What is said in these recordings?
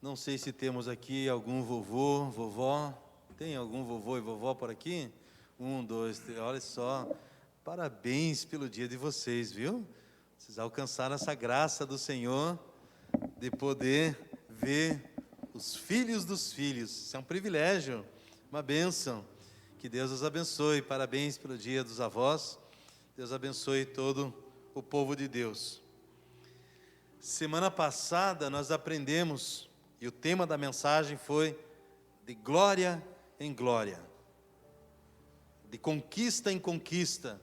Não sei se temos aqui algum vovô, vovó. Tem algum vovô e vovó por aqui? 1, 2, 3, olha só. Parabéns pelo dia de vocês, viu? Vocês alcançaram essa graça do Senhor de poder ver os filhos dos filhos. Isso é um privilégio, uma bênção. Que Deus os abençoe. Parabéns pelo dia dos avós. Deus abençoe todo o povo de Deus. Semana passada nós aprendemos, e o tema da mensagem foi de glória em glória, de conquista em conquista.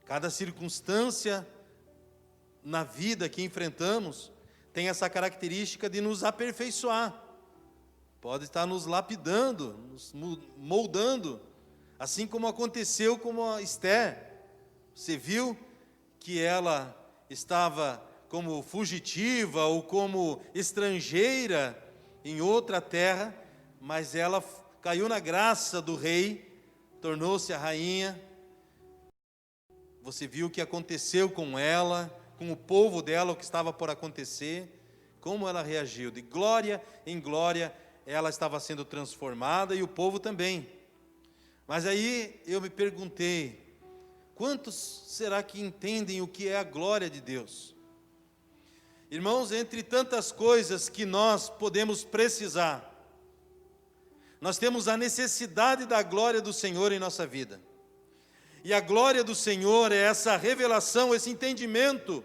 Cada circunstância na vida que enfrentamos tem essa característica de nos aperfeiçoar. Pode estar nos lapidando, nos moldando, assim como aconteceu com a Esther. Você viu que ela estava como fugitiva ou como estrangeira em outra terra, mas ela caiu na graça do rei, tornou-se a rainha. Você viu o que aconteceu com ela, com o povo dela, o que estava por acontecer, como ela reagiu. De glória em glória, ela estava sendo transformada e o povo também. Mas aí eu me perguntei, quantos será que entendem o que é a glória de Deus? Irmãos, entre tantas coisas que nós podemos precisar, nós temos a necessidade da glória do Senhor em nossa vida. E a glória do Senhor é essa revelação, esse entendimento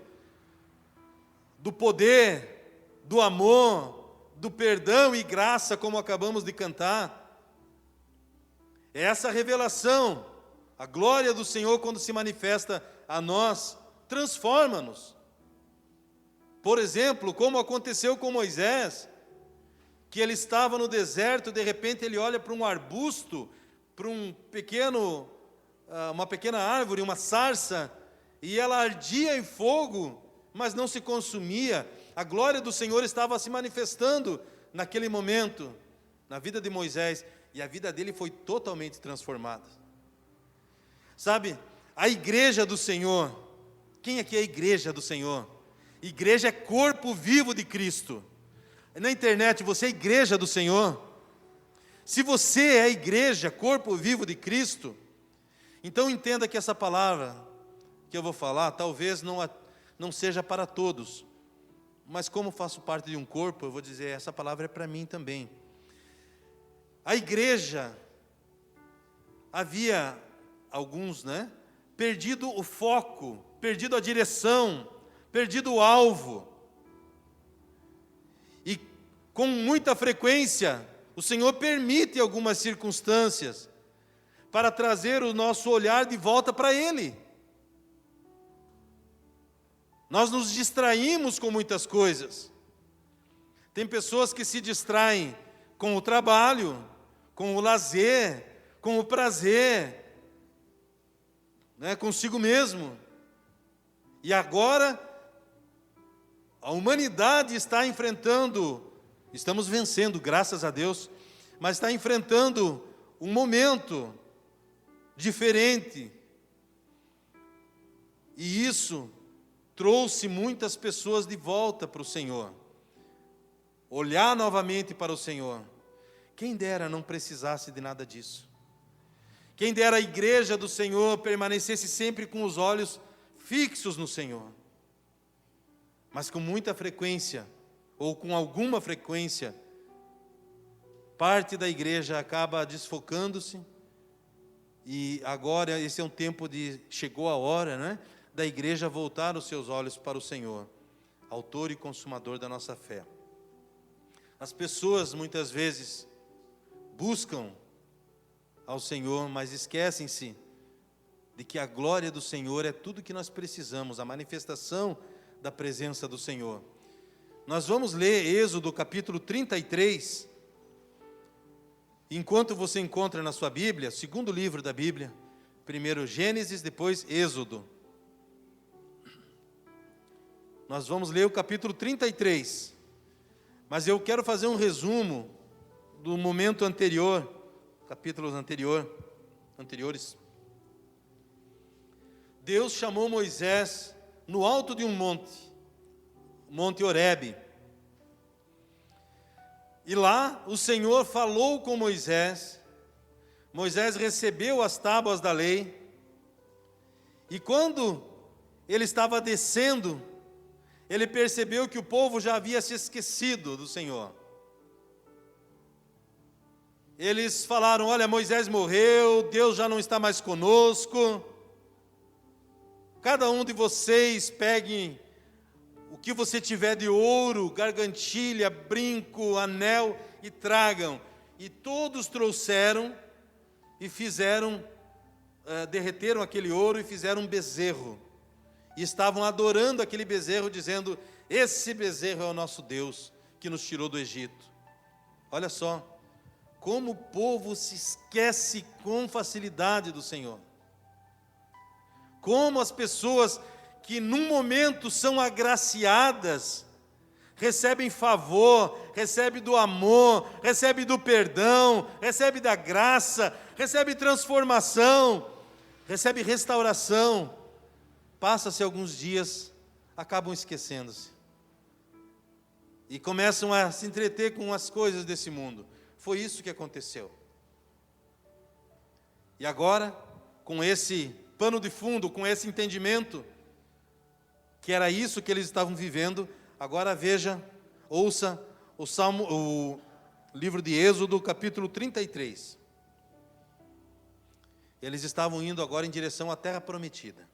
do poder, do amor, do perdão e graça, como acabamos de cantar. É essa revelação, a glória do Senhor, quando se manifesta a nós, transforma-nos. Por exemplo, como aconteceu com Moisés, que ele estava no deserto, de repente ele olha para um arbusto, para uma pequena árvore, uma sarça, e ela ardia em fogo, mas não se consumia. A glória do Senhor estava se manifestando naquele momento, na vida de Moisés, e a vida dele foi totalmente transformada. Sabe, a igreja do Senhor, quem aqui é a igreja do Senhor? Igreja é corpo vivo de Cristo. Na internet, você é a igreja do Senhor? Se você é a igreja, corpo vivo de Cristo, então entenda que essa palavra que eu vou falar, talvez não seja para todos, mas como faço parte de um corpo, eu vou dizer, essa palavra é para mim também. A igreja, havia alguns, perdido o foco, perdido a direção, perdido o alvo. E com muita frequência, o Senhor permite algumas circunstâncias para trazer o nosso olhar de volta para Ele. Nós nos distraímos com muitas coisas. Tem pessoas que se distraem com o trabalho, com o lazer, com o prazer, consigo mesmo. E agora, a humanidade está enfrentando, estamos vencendo, graças a Deus, mas está enfrentando um momento diferente. E isso trouxe muitas pessoas de volta para o Senhor. Olhar novamente para o Senhor. Quem dera não precisasse de nada disso. Quem dera a igreja do Senhor permanecesse sempre com os olhos fixos no Senhor. Mas com muita frequência, ou com alguma frequência, parte da igreja acaba desfocando-se, e agora esse é um tempo chegou a hora, da igreja voltar os seus olhos para o Senhor, autor e consumador da nossa fé. As pessoas muitas vezes buscam ao Senhor, mas esquecem-se de que a glória do Senhor é tudo que nós precisamos, a manifestação da presença do Senhor. Nós vamos ler Êxodo capítulo 33, enquanto você encontra na sua Bíblia, segundo livro da Bíblia, primeiro Gênesis, depois Êxodo. Nós vamos ler o capítulo 33, mas eu quero fazer um resumo do momento anterior, capítulos anteriores. Deus chamou Moisés no alto de um monte, Monte Horebe. E lá o Senhor falou com Moisés. Moisés recebeu as tábuas da lei. E quando ele estava descendo, ele percebeu que o povo já havia se esquecido do Senhor. Eles falaram: olha, Moisés morreu, Deus já não está mais conosco. Cada um de vocês pegue o que você tiver de ouro, gargantilha, brinco, anel, e tragam. E todos trouxeram e fizeram, derreteram aquele ouro e fizeram um bezerro. E estavam adorando aquele bezerro, dizendo: esse bezerro é o nosso Deus, que nos tirou do Egito. Olha só, como o povo se esquece com facilidade do Senhor. Como as pessoas que num momento são agraciadas, recebem favor, recebem do amor, recebem do perdão, recebem da graça, recebem transformação, recebem restauração. Passa-se alguns dias, acabam esquecendo-se. E começam a se entreter com as coisas desse mundo. Foi isso que aconteceu. E agora, com esse pano de fundo, com esse entendimento, que era isso que eles estavam vivendo, agora veja, ouça o livro de Êxodo, capítulo 33. Eles estavam indo agora em direção à terra prometida.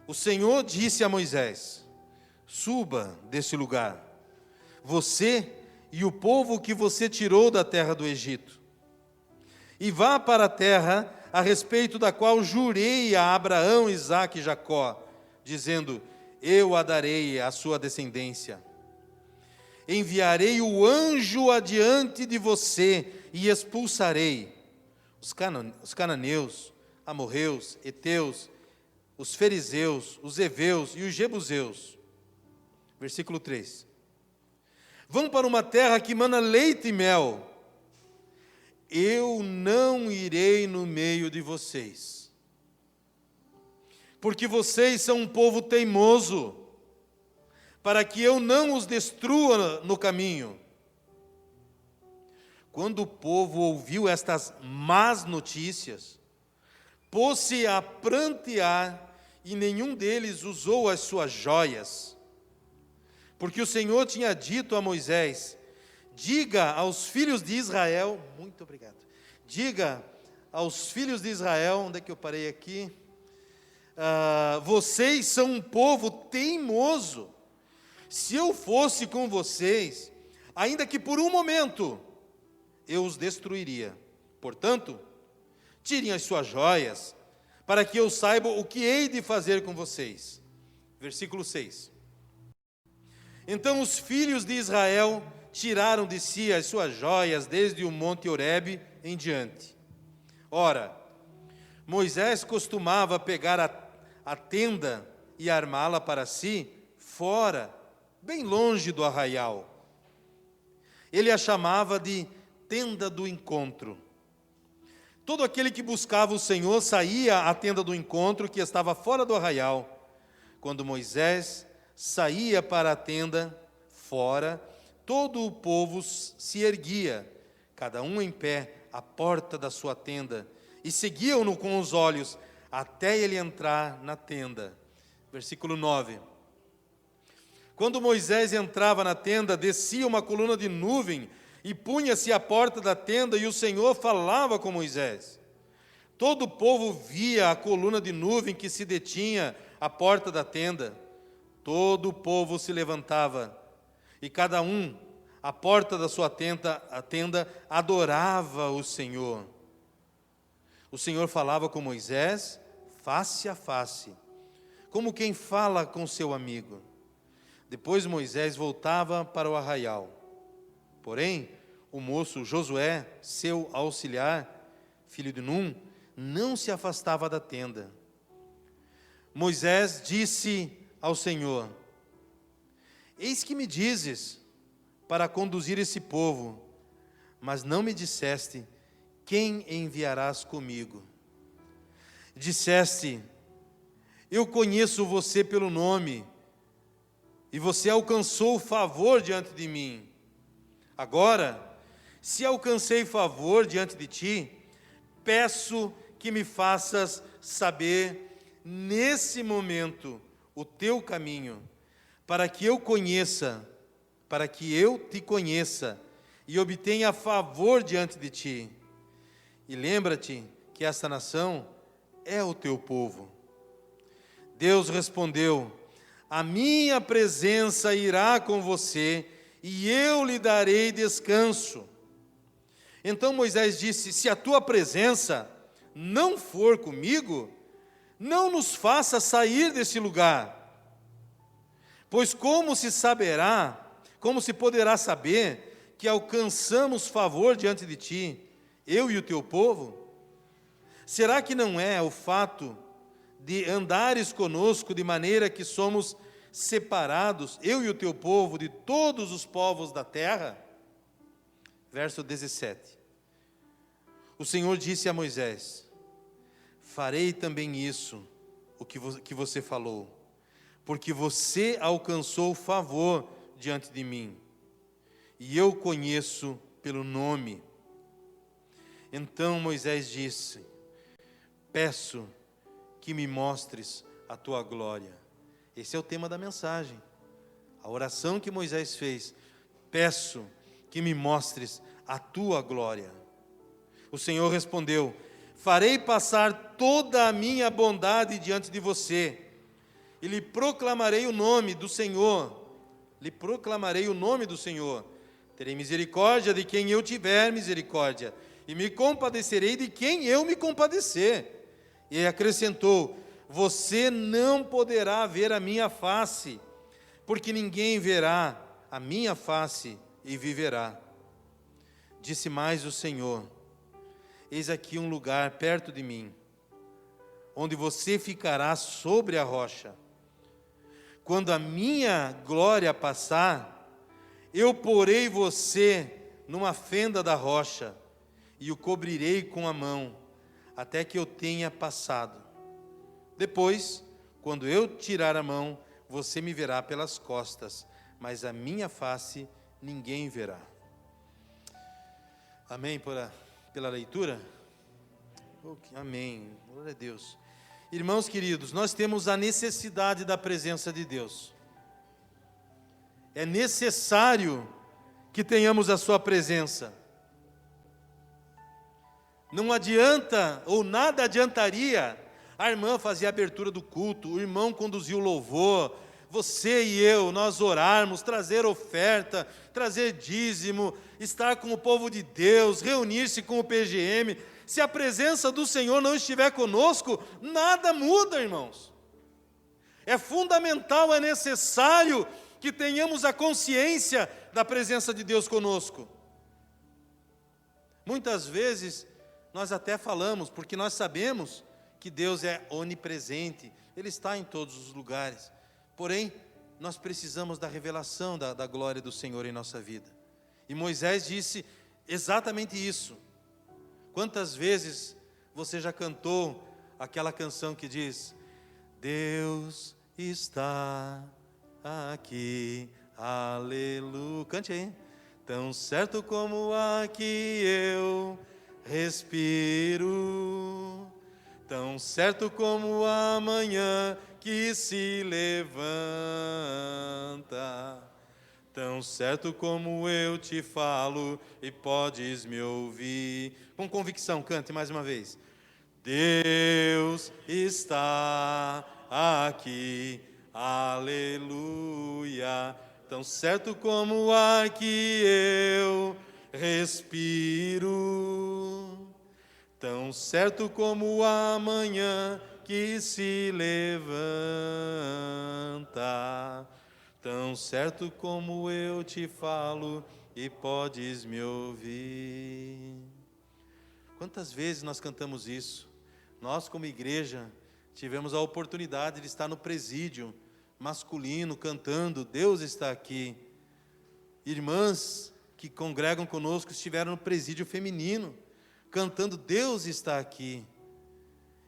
O Senhor disse a Moisés: suba desse lugar, você e o povo que você tirou da terra do Egito, e vá para a terra a respeito da qual jurei a Abraão, Isaque e Jacó, dizendo: eu a darei à sua descendência. Enviarei o anjo adiante de você e expulsarei os cananeus, amorreus, heteus, os fariseus, os heveus e os jebuseus. Versículo 3. Vão para uma terra que mana leite e mel. Eu não irei no meio de vocês, porque vocês são um povo teimoso, para que eu não os destrua no caminho. Quando o povo ouviu estas más notícias, pôs-se a prantear, e nenhum deles usou as suas joias, porque o Senhor tinha dito a Moisés: diga aos filhos de Israel, muito obrigado, diga aos filhos de Israel, onde é que eu parei aqui? Vocês são um povo teimoso. Se eu fosse com vocês, ainda que por um momento, eu os destruiria. Portanto, tirem as suas joias, para que eu saiba o que hei de fazer com vocês. Versículo 6. Então os filhos de Israel tiraram de si as suas joias desde o monte Horebe em diante. Ora, Moisés costumava pegar a tenda e armá-la para si fora, bem longe do arraial. Ele a chamava de tenda do encontro. Todo aquele que buscava o Senhor saía à tenda do encontro, que estava fora do arraial. Quando Moisés saía para a tenda fora, todo o povo se erguia, cada um em pé, à porta da sua tenda, e seguiam-no com os olhos, até ele entrar na tenda. Versículo 9. Quando Moisés entrava na tenda, descia uma coluna de nuvem, e punha-se à porta da tenda, e o Senhor falava com Moisés. Todo o povo via a coluna de nuvem que se detinha à porta da tenda. Todo o povo se levantava, e cada um, à porta da sua tenda, adorava o Senhor. O Senhor falava com Moisés, face a face, como quem fala com seu amigo. Depois Moisés voltava para o arraial. Porém, o moço Josué, seu auxiliar, filho de Num, não se afastava da tenda. Moisés disse ao Senhor: eis que me dizes para conduzir esse povo, mas não me disseste quem enviarás comigo. Disseste: eu conheço você pelo nome, e você alcançou favor diante de mim. Agora, se alcancei favor diante de ti, peço que me faças saber nesse momento o teu caminho, para que eu te conheça e obtenha favor diante de ti. E lembra-te que esta nação é o teu povo. Deus respondeu: a minha presença irá com você e eu lhe darei descanso. Então Moisés disse: se a tua presença não for comigo, não nos faça sair desse lugar. Pois como se poderá saber que alcançamos favor diante de ti, eu e o teu povo? Será que não é o fato de andares conosco de maneira que somos separados, eu e o teu povo, de todos os povos da terra? Verso 17. O Senhor disse a Moisés: farei também isso, o que você falou, porque você alcançou favor diante de mim, e eu conheço pelo nome. Então Moisés disse: peço que me mostres a tua glória. Esse é o tema da mensagem. A oração que Moisés fez: peço que me mostres a tua glória. O Senhor respondeu: farei passar toda a minha bondade diante de você, e lhe proclamarei o nome do Senhor. Terei misericórdia de quem eu tiver misericórdia, e me compadecerei de quem eu me compadecer. E acrescentou: você não poderá ver a minha face, porque ninguém verá a minha face e viverá. Disse mais o Senhor: eis aqui um lugar perto de mim, onde você ficará sobre a rocha. Quando a minha glória passar, eu porei você numa fenda da rocha, e o cobrirei com a mão, até que eu tenha passado. Depois, quando eu tirar a mão, você me verá pelas costas, mas a minha face ninguém verá. Amém pela leitura? Amém, glória a Deus. Irmãos queridos, nós temos a necessidade da presença de Deus. É necessário que tenhamos a sua presença. Não adianta, ou nada adiantaria, a irmã fazer a abertura do culto, o irmão conduzir o louvor, você e eu, nós orarmos, trazer oferta, trazer dízimo, estar com o povo de Deus, reunir-se com o PGM. Se a presença do Senhor não estiver conosco, nada muda, irmãos. É fundamental, é necessário que tenhamos a consciência da presença de Deus conosco. Muitas vezes, nós até falamos, porque nós sabemos que Deus é onipresente, Ele está em todos os lugares. Porém, nós precisamos da revelação da glória do Senhor em nossa vida. E Moisés disse exatamente isso. Quantas vezes você já cantou aquela canção que diz: Deus está aqui, aleluia. Cante aí. Tão certo como aqui eu respiro, tão certo como amanhã que se levanta, tão certo como eu te falo e podes me ouvir. Com convicção, cante mais uma vez. Deus está aqui, aleluia. Tão certo como o ar que eu respiro, tão certo como o amanhã que se levanta, tão certo como eu te falo e podes me ouvir. Quantas vezes nós cantamos isso? Nós, como igreja, tivemos a oportunidade de estar no presídio masculino cantando Deus está aqui. Irmãs que congregam conosco estiveram no presídio feminino cantando Deus está aqui.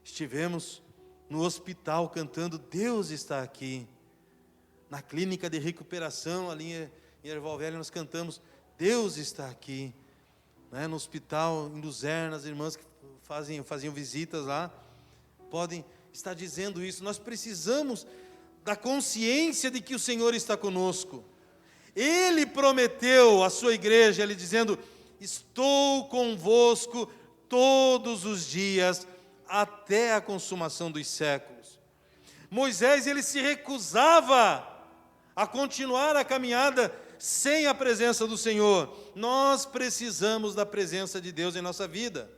Estivemos no hospital cantando Deus está aqui. Na clínica de recuperação ali em Erval Velho nós cantamos Deus está aqui. No hospital, em Luzerna, as irmãs que faziam visitas lá, podem estar dizendo isso. Nós precisamos da consciência de que o Senhor está conosco. Ele prometeu à sua igreja, Ele dizendo: estou convosco todos os dias, até a consumação dos séculos. Moisés, ele se recusava a continuar a caminhada sem a presença do Senhor. Nós precisamos da presença de Deus em nossa vida.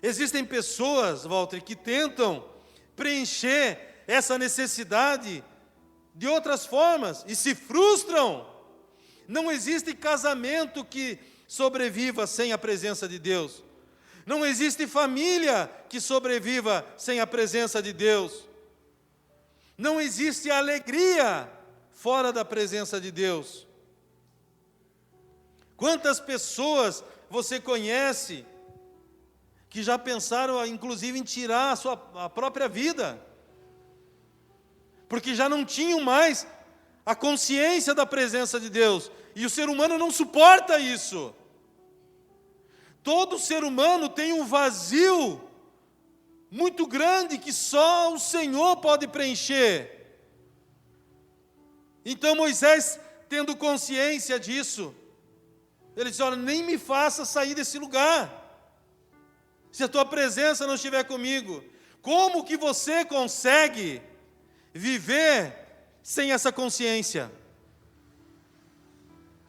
Existem pessoas, Walter, que tentam preencher essa necessidade de outras formas e se frustram. Não existe casamento que sobreviva sem a presença de Deus. Não existe família que sobreviva sem a presença de Deus. Não existe alegria fora da presença de Deus. Quantas pessoas você conhece que já pensaram, inclusive, em tirar a própria vida, porque já não tinham mais a consciência da presença de Deus, e o ser humano não suporta isso. Todo ser humano tem um vazio muito grande que só o Senhor pode preencher. Então Moisés, tendo consciência disso, ele disse: olha, nem me faça sair desse lugar, se a tua presença não estiver comigo. Como que você consegue viver sem essa consciência?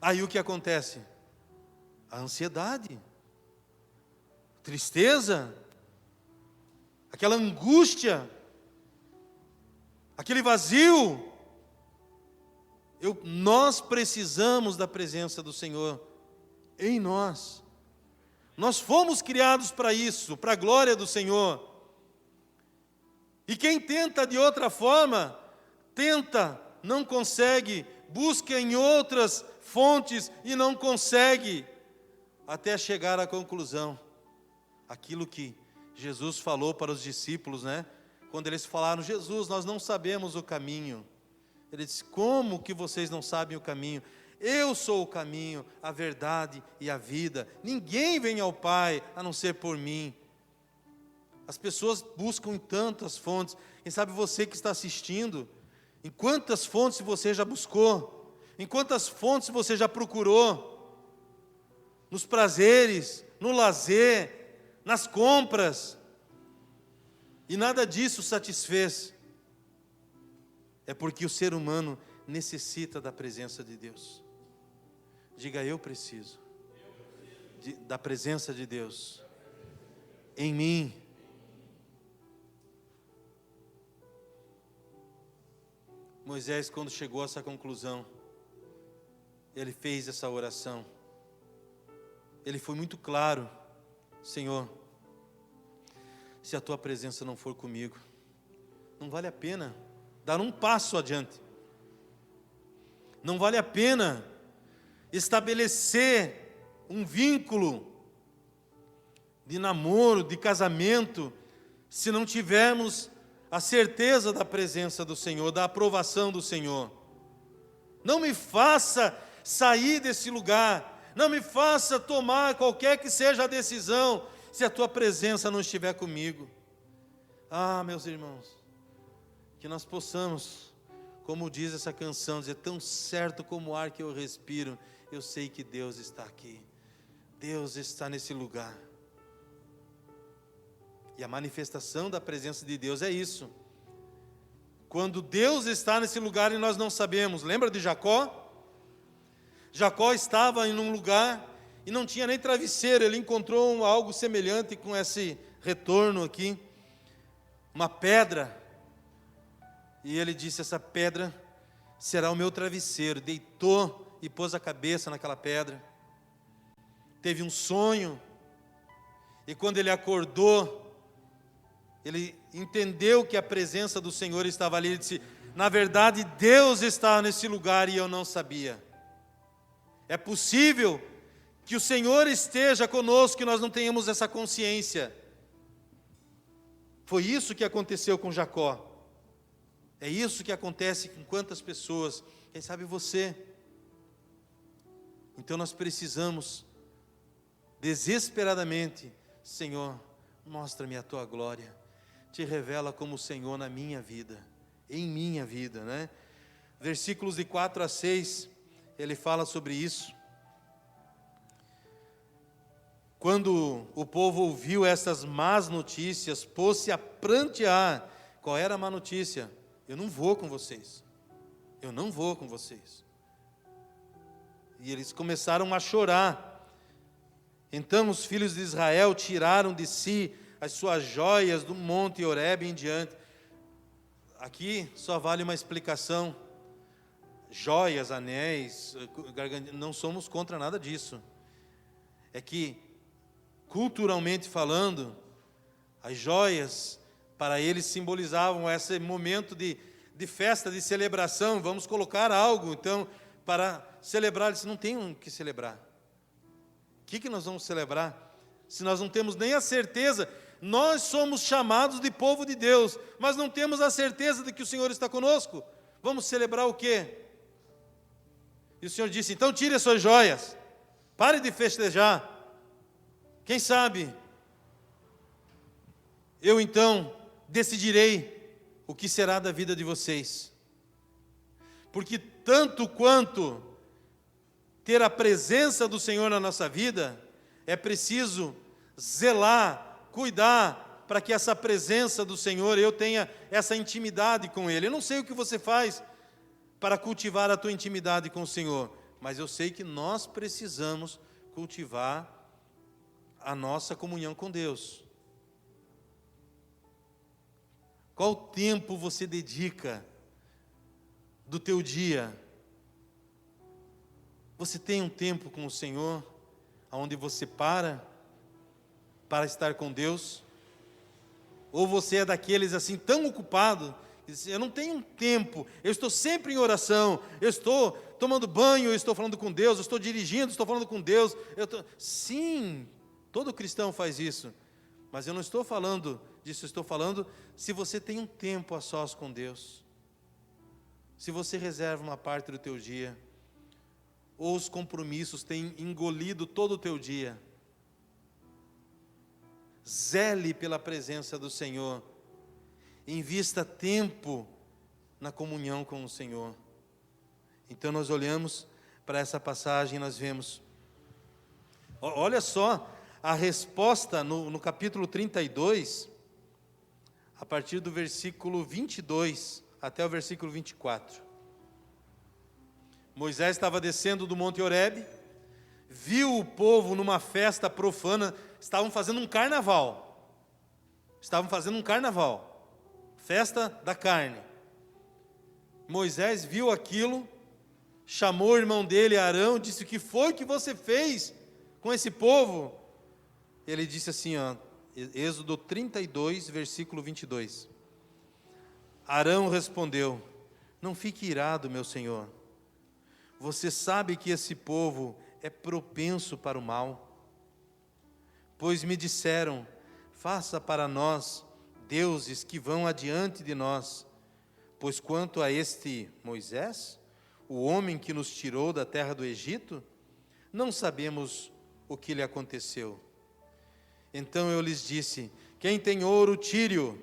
Aí o que acontece? A ansiedade, tristeza, aquela angústia, aquele vazio. Nós precisamos da presença do Senhor em nós. Nós fomos criados para isso, para a glória do Senhor. E quem tenta de outra forma, não consegue, busca em outras fontes e não consegue, até chegar à conclusão. Aquilo que Jesus falou para os discípulos, quando eles falaram: Jesus, nós não sabemos o caminho. Ele disse: como que vocês não sabem o caminho? Eu sou o caminho, a verdade e a vida. Ninguém vem ao Pai a não ser por mim. As pessoas buscam em tantas fontes. Quem sabe você que está assistindo, em quantas fontes você já buscou? Em quantas fontes você já procurou? Nos prazeres, no lazer, nas compras. E nada disso satisfez. É porque o ser humano necessita da presença de Deus. Diga: eu preciso da presença de Deus em mim. Moisés, quando chegou a essa conclusão, ele fez essa oração. Ele foi muito claro: Senhor, se a tua presença não for comigo, não vale a pena dar um passo adiante. Não vale a pena estabelecer um vínculo de namoro, de casamento, se não tivermos a certeza da presença do Senhor, da aprovação do Senhor. Não me faça sair desse lugar, não me faça tomar qualquer que seja a decisão, se a tua presença não estiver comigo. Ah, meus irmãos, que nós possamos, como diz essa canção, dizer: tão certo como o ar que eu respiro, eu sei que Deus está aqui. Deus está nesse lugar. E a manifestação da presença de Deus é isso. Quando Deus está nesse lugar e nós não sabemos. Lembra de Jacó? Jacó estava em um lugar e não tinha nem travesseiro. Ele encontrou algo semelhante com esse retorno aqui, uma pedra. E ele disse: essa pedra será o meu travesseiro. Deitou e pôs a cabeça naquela pedra. Teve um sonho. E quando ele acordou, ele entendeu que a presença do Senhor estava ali. Ele disse: na verdade, Deus está nesse lugar e eu não sabia. É possível que o Senhor esteja conosco e nós não tenhamos essa consciência. Foi isso que aconteceu com Jacó. É isso que acontece com quantas pessoas. Quem sabe você Então nós precisamos desesperadamente: Senhor, mostra-me a tua glória, te revela como Senhor na minha vida, em minha vida, né? Versículos de 4 a 6, ele fala sobre isso. Quando o povo ouviu essas más notícias, pôs-se a prantear. Qual era a má notícia? Eu não vou com vocês. Eu não vou com vocês. E eles começaram a chorar. Então os filhos de Israel tiraram de si as suas joias do monte Horebe em diante. Aqui só vale uma explicação. Joias, anéis, não somos contra nada disso. É que, culturalmente falando, as joias para eles simbolizavam esse momento de festa, de celebração. Vamos colocar algo, então, para celebrar. Eles não têm o que celebrar. O que nós vamos celebrar? Se nós não temos nem a certeza, nós somos chamados de povo de Deus, mas não temos a certeza de que o Senhor está conosco. Vamos celebrar o quê? E o Senhor disse: então tire as suas joias, pare de festejar. Quem sabe, eu então decidirei o que será da vida de vocês. Porque tanto quanto ter a presença do Senhor na nossa vida, é preciso zelar, cuidar, para que essa presença do Senhor, eu tenha essa intimidade com Ele. Eu não sei o que você faz para cultivar a tua intimidade com o Senhor, mas eu sei que nós precisamos cultivar a nossa comunhão com Deus. Qual tempo você dedica do teu dia? Você tem um tempo com o Senhor, onde você para estar com Deus? Ou você é daqueles assim tão ocupado, que diz: eu não tenho tempo, eu estou sempre em oração, eu estou tomando banho, eu estou falando com Deus, eu estou dirigindo, estou falando com Deus. Sim, todo cristão faz isso, mas eu não estou falando disso, eu estou falando se você tem um tempo a sós com Deus, se você reserva uma parte do teu dia, ou os compromissos têm engolido todo o teu dia. Zele pela presença do Senhor, invista tempo na comunhão com o Senhor. Então nós olhamos para essa passagem e nós vemos, olha só, a resposta no capítulo 32, a partir do versículo 22 até o versículo 24. Moisés estava descendo do monte Horebe, viu o povo numa festa profana, estavam fazendo um carnaval, festa da carne. Moisés viu aquilo, chamou o irmão dele, Arão, disse: o que foi que você fez com esse povo? Ele disse assim, Êxodo 32, versículo 22. Arão respondeu: não fique irado, meu senhor. Você sabe que esse povo é propenso para o mal. Pois me disseram: faça para nós deuses que vão adiante de nós. Pois quanto a este Moisés, o homem que nos tirou da terra do Egito, não sabemos o que lhe aconteceu. Então eu lhes disse: quem tem ouro, tire-o.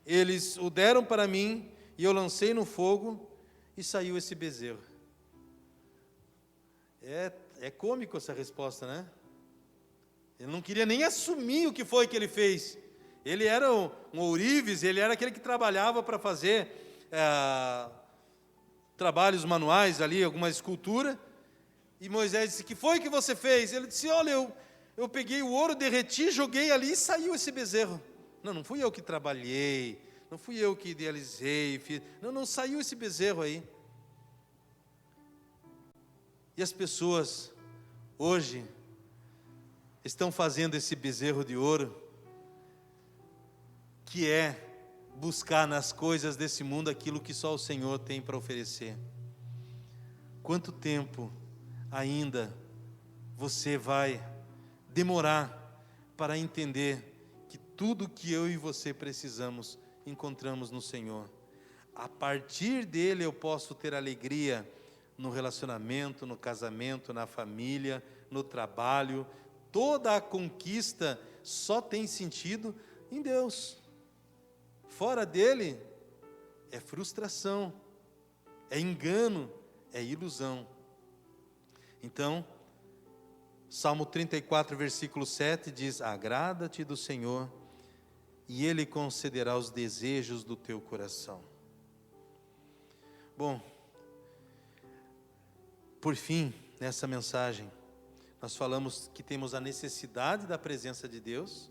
Eles o deram para mim, e eu lancei no fogo, e saiu esse bezerro. É cômico essa resposta, né? Ele não queria nem assumir o que foi que ele fez. Ele era um ourives, ele era aquele que trabalhava para fazer trabalhos manuais ali, alguma escultura. E Moisés disse: que foi que você fez? Ele disse: olha, eu peguei o ouro, derreti, joguei ali e saiu esse bezerro. Não fui eu que trabalhei, não fui eu que idealizei, não, saiu esse bezerro aí. E as pessoas hoje estão fazendo esse bezerro de ouro, que é buscar nas coisas desse mundo aquilo que só o Senhor tem para oferecer. Quanto tempo ainda você vai demorar para entender que tudo que eu e você precisamos, encontramos no Senhor? A partir dele eu posso ter alegria no relacionamento, no casamento, na família, no trabalho. Toda a conquista só tem sentido em Deus. Fora dele é frustração, é engano, é ilusão. Então, Salmo 34, versículo 7 diz: agrada-te do Senhor, e Ele concederá os desejos do teu coração. Bom, por fim, nessa mensagem, nós falamos que temos a necessidade da presença de Deus,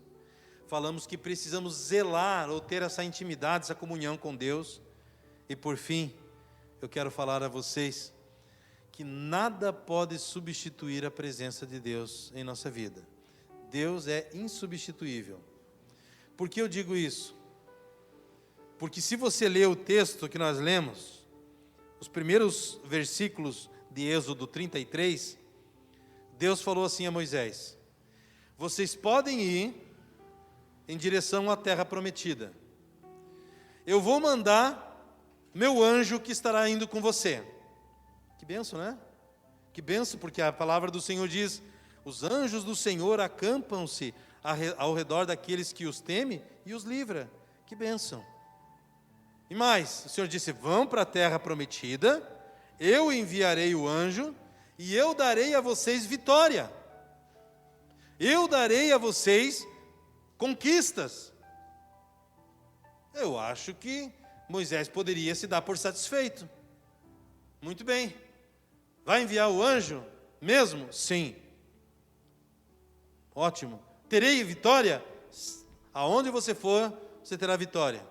falamos que precisamos zelar ou ter essa intimidade, essa comunhão com Deus, e por fim, eu quero falar a vocês que nada pode substituir a presença de Deus em nossa vida. Deus é insubstituível. Por que eu digo isso? Porque se você ler o texto que nós lemos, os primeiros versículos de Êxodo 33, Deus falou assim a Moisés: vocês podem ir em direção à terra prometida. Eu vou mandar meu anjo que estará indo com você. Que bênção, né? Que bênção, porque a palavra do Senhor diz: os anjos do Senhor acampam-se ao redor daqueles que os temem e os livra. Que bênção. E mais, o Senhor disse: vão para a terra prometida, eu enviarei o anjo, e eu darei a vocês vitória. Eu darei a vocês conquistas. Eu acho que Moisés poderia se dar por satisfeito. Muito bem. Vai enviar o anjo mesmo? Sim. Ótimo. Terei vitória? Aonde você for, você terá vitória.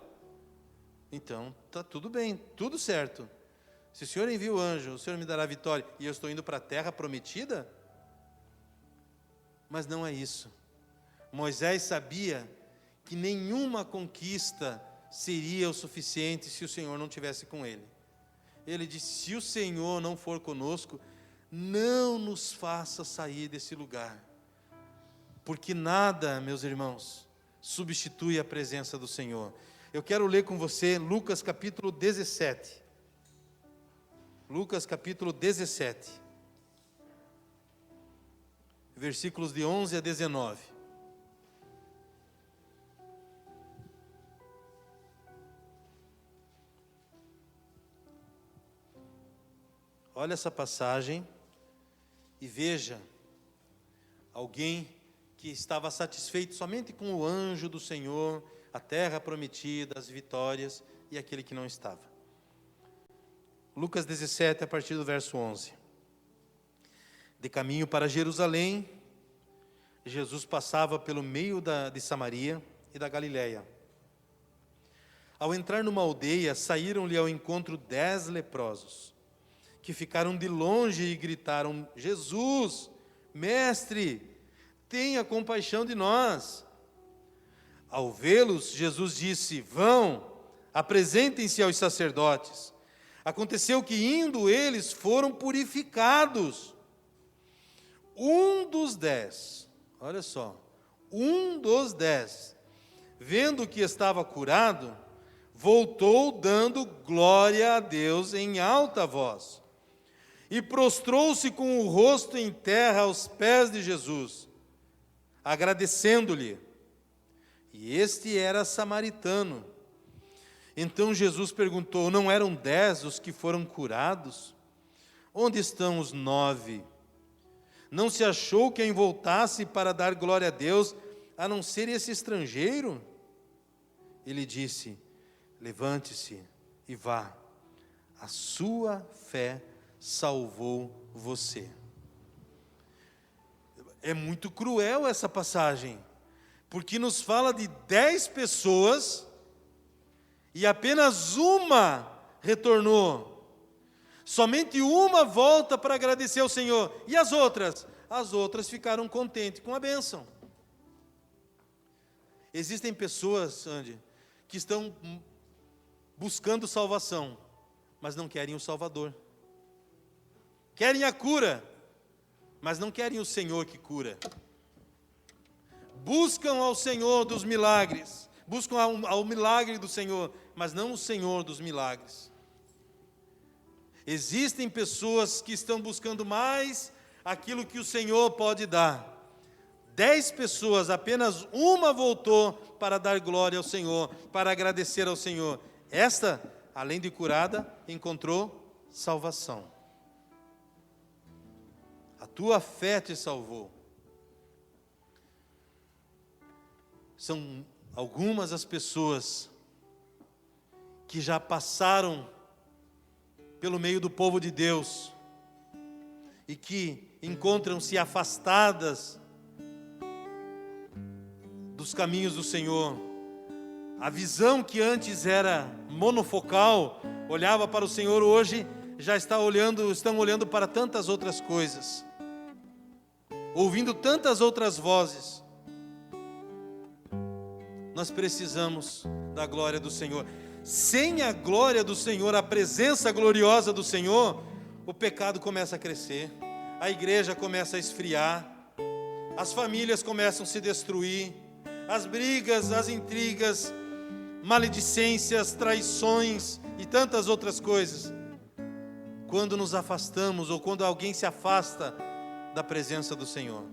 Então, está tudo bem, tudo certo. Se o Senhor envia o anjo, o Senhor me dará vitória, e eu estou indo para a terra prometida? Mas não é isso. Moisés sabia que nenhuma conquista seria o suficiente se o Senhor não estivesse com ele. Ele disse: se o Senhor não for conosco, não nos faça sair desse lugar. Porque nada, meus irmãos, substitui a presença do Senhor. Eu quero ler com você Lucas capítulo 17. Lucas capítulo 17. Versículos de 11 a 19. Olha essa passagem e veja alguém que estava satisfeito somente com o anjo do Senhor, a terra prometida, as vitórias, e aquele que não estava. Lucas 17, a partir do verso 11. De caminho para Jerusalém, Jesus passava pelo meio de Samaria e da Galiléia. Ao entrar numa aldeia, saíram-lhe ao encontro 10 leprosos, que ficaram de longe e gritaram: Jesus, mestre, tenha compaixão de nós. Ao vê-los, Jesus disse: vão, apresentem-se aos sacerdotes. Aconteceu que, indo eles, foram purificados. Um dos 10, olha só, um dos 10, vendo que estava curado, voltou dando glória a Deus em alta voz, e prostrou-se com o rosto em terra aos pés de Jesus, agradecendo-lhe. E este era samaritano. Então Jesus perguntou: não eram 10 os que foram curados? Onde estão os 9? Não se achou quem voltasse para dar glória a Deus, a não ser esse estrangeiro? Ele disse: levante-se e vá, a sua fé salvou você. É muito cruel essa passagem, porque nos fala de 10 pessoas e apenas uma retornou. Somente uma volta para agradecer ao Senhor. E as outras? As outras ficaram contentes com a bênção. Existem pessoas, Andy, que estão buscando salvação, mas não querem o Salvador. Querem a cura, mas não querem o Senhor que cura. Buscam ao Senhor dos milagres, buscam ao milagre do Senhor, mas não o Senhor dos milagres. Existem pessoas que estão buscando mais aquilo que o Senhor pode dar. 10 pessoas, apenas uma voltou para dar glória ao Senhor, para agradecer ao Senhor. Esta, além de curada, encontrou salvação. A tua fé te salvou. São algumas as pessoas que já passaram pelo meio do povo de Deus e que encontram-se afastadas dos caminhos do Senhor. A visão que antes era monofocal, olhava para o Senhor, hoje já estão olhando para tantas outras coisas, ouvindo tantas outras vozes. Nós precisamos da glória do Senhor. Sem a glória do Senhor, a presença gloriosa do Senhor, o pecado começa a crescer, a igreja começa a esfriar, as famílias começam a se destruir, as brigas, as intrigas, maledicências, traições e tantas outras coisas. Quando nos afastamos ou quando alguém se afasta da presença do Senhor.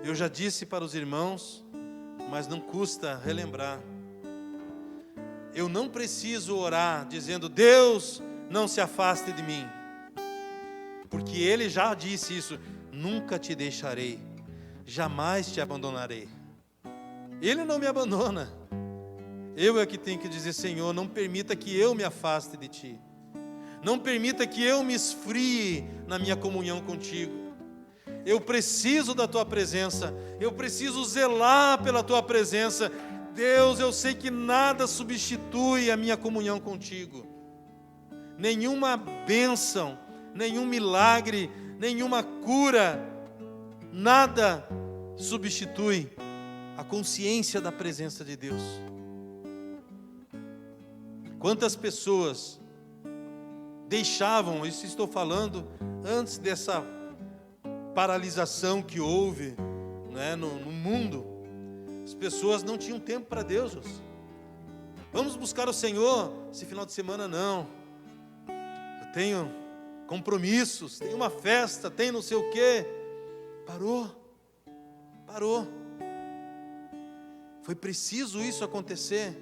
Eu já disse para os irmãos, mas não custa relembrar. Eu não preciso orar dizendo: Deus, não se afaste de mim, porque Ele já disse isso: nunca te deixarei, jamais te abandonarei. Ele não me abandona. Eu é que tenho que dizer: Senhor, não permita que eu me afaste de Ti, não permita que eu me esfrie na minha comunhão contigo. Eu preciso da Tua presença, eu preciso zelar pela Tua presença. Deus, eu sei que nada substitui a minha comunhão contigo. Nenhuma bênção, nenhum milagre, nenhuma cura, nada substitui a consciência da presença de Deus. Quantas pessoas deixavam, isso estou falando antes dessa paralisação que houve, né, no mundo. As pessoas não tinham tempo para Deus. Vamos buscar o Senhor esse final de semana? Não, eu tenho compromissos, tenho uma festa, tenho não sei o quê. Parou. Foi preciso isso acontecer.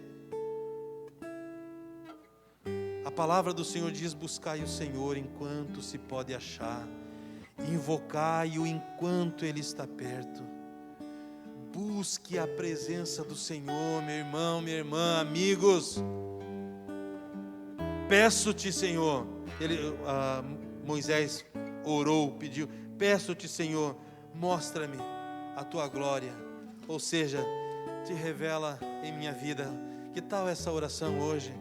A palavra do Senhor diz: buscai o Senhor enquanto se pode achar, invocai-o enquanto Ele está perto. Busque a presença do Senhor, meu irmão, minha irmã, amigos. Peço-te, Senhor. Moisés orou, pediu: peço-te, Senhor, mostra-me a tua glória. Ou seja, te revela em minha vida. Que tal essa oração hoje?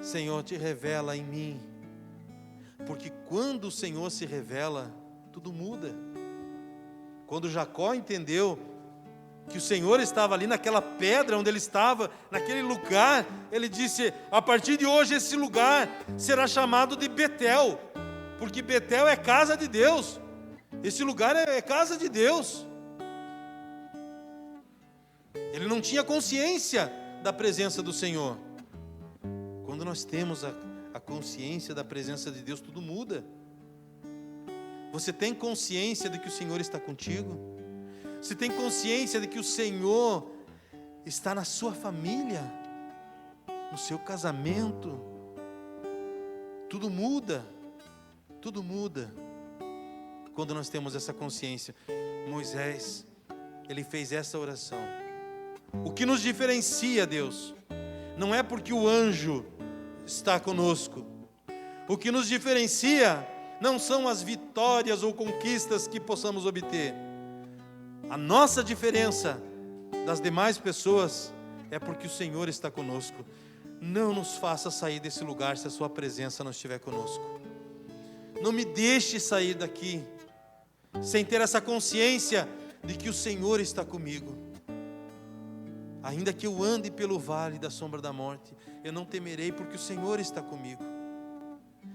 Senhor, te revela em mim. Porque quando o Senhor se revela, tudo muda. Quando Jacó entendeu que o Senhor estava ali naquela pedra onde ele estava, naquele lugar, ele disse: a partir de hoje esse lugar será chamado de Betel, porque Betel é casa de Deus. Esse lugar é casa de Deus. Ele não tinha consciência da presença do Senhor. Quando nós temos a consciência da presença de Deus, tudo muda. Você tem consciência de que o Senhor está contigo? Você tem consciência de que o Senhor está na sua família, no seu casamento? Tudo muda quando nós temos essa consciência. Moisés, ele fez essa oração. O que nos diferencia, Deus, não é porque o anjo está conosco. O que nos diferencia não são as vitórias ou conquistas que possamos obter. A nossa diferença das demais pessoas é porque o Senhor está conosco. Não nos faça sair desse lugar se a sua presença não estiver conosco. Não me deixe sair daqui sem ter essa consciência de que o Senhor está comigo. Ainda que eu ande pelo vale da sombra da morte, eu não temerei, porque o Senhor está comigo.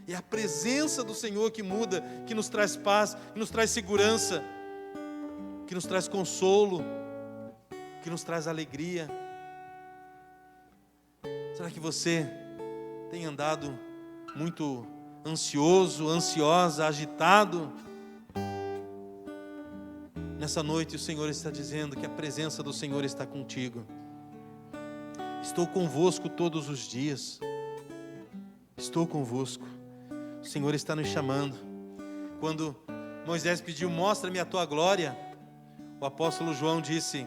É a presença do Senhor que muda, que nos traz paz, que nos traz segurança, que nos traz consolo, que nos traz alegria. Será que você tem andado muito ansioso, ansiosa, agitado, nessa noite o Senhor está dizendo que a presença do Senhor está contigo. Estou convosco todos os dias. Estou convosco. O Senhor está nos chamando. Quando Moisés pediu, mostra-me a tua glória, o apóstolo João disse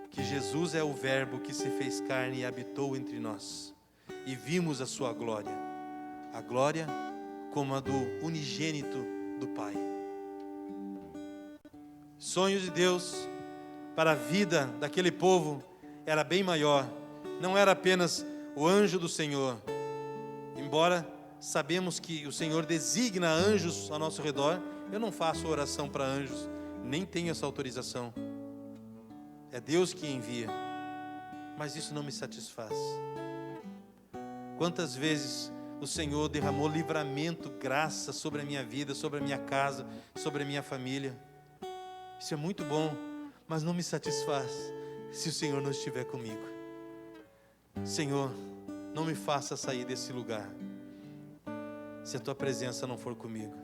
que Jesus é o verbo que se fez carne e habitou entre nós. E vimos a sua glória. A glória como a do unigênito do Pai. Sonho de Deus para a vida daquele povo era bem maior. Não era apenas o anjo do Senhor. Embora sabemos que o Senhor designa anjos ao nosso redor, eu não faço oração para anjos, nem tenho essa autorização. É Deus que envia. Mas isso não me satisfaz. Quantas vezes o Senhor derramou livramento, graça sobre a minha vida, sobre a minha casa, sobre a minha família. Isso é muito bom, mas não me satisfaz se o Senhor não estiver comigo. Senhor, não me faça sair desse lugar se a tua presença não for comigo.